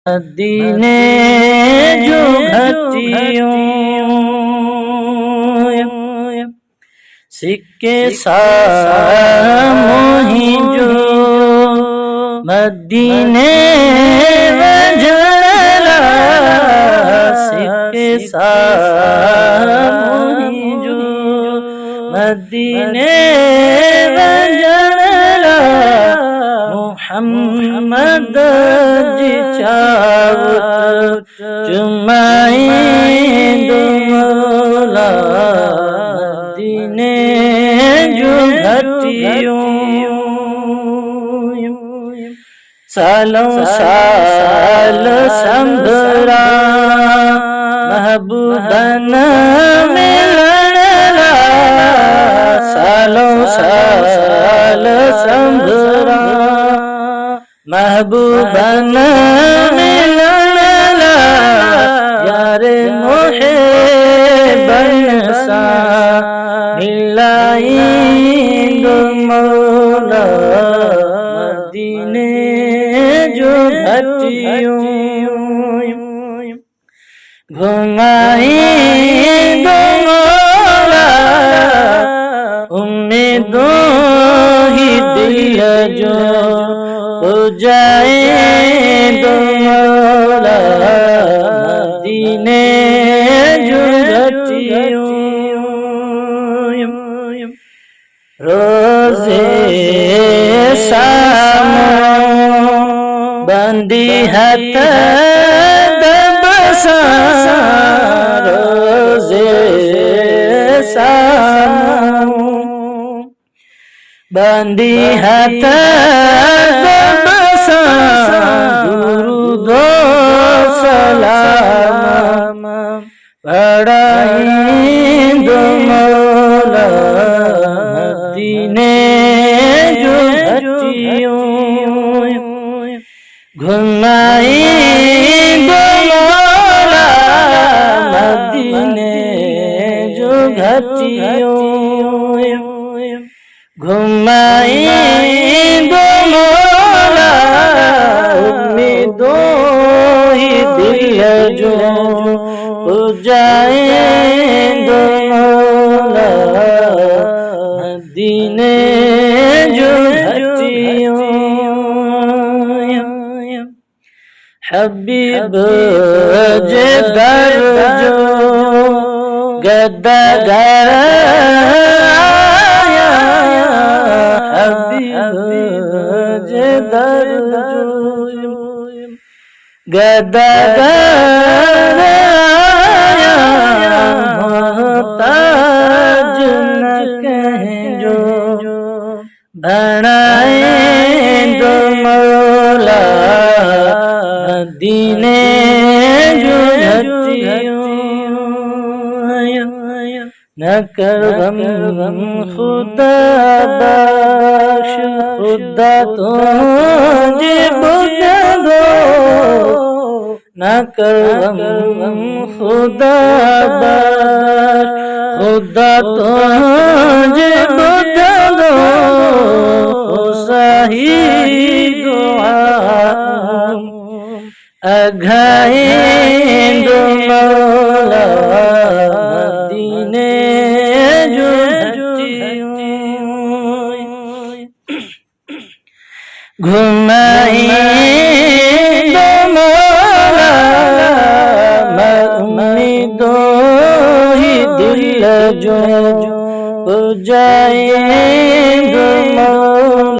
मदीने जो घटियों सिक्के सामोही जो मदीने वजला सिक्के सामोही जो मदीने वजला मुहम्मद जी चावत चुमाई दो मौला मदीने जो घटियों सालों साल संभरा महबूबन मिलना सालों साल संभरा महबूबन मिलना यार मोहे बनसा मिलाई दो मौला मदीने जो घटियों घुमाई दो मौला उम्मीदों ही दिल जो हो जाए दो मौला मदीने जो घटियों रोज़े सामो बंदी हत दबसा रोज़े सामो बंदी हत दबसा दुरूदो सलाम पढ़ाई दो मौला मदीने जो घटियों घुमाई दो मौला मदीने जो घटियों घुमाई दो मौला उम्मीदों ही दिल जो हो जाए दो मौला मदीने जो घटियों हबीब जे दर जो गदा घर गदगर मोहताज न कहें जो बनाए दो मौला मदीने जो घटियों न कर गम खुदा बख्श खुदा तुझे बुझा दो न कर गम खुदा बख्श खुदा तुझे बुझा दो सही दुआ अघाई दो मौला मदीने जो घुमाई दो मौला उम्मीदों ही दिल जो हो जाए दो मौला।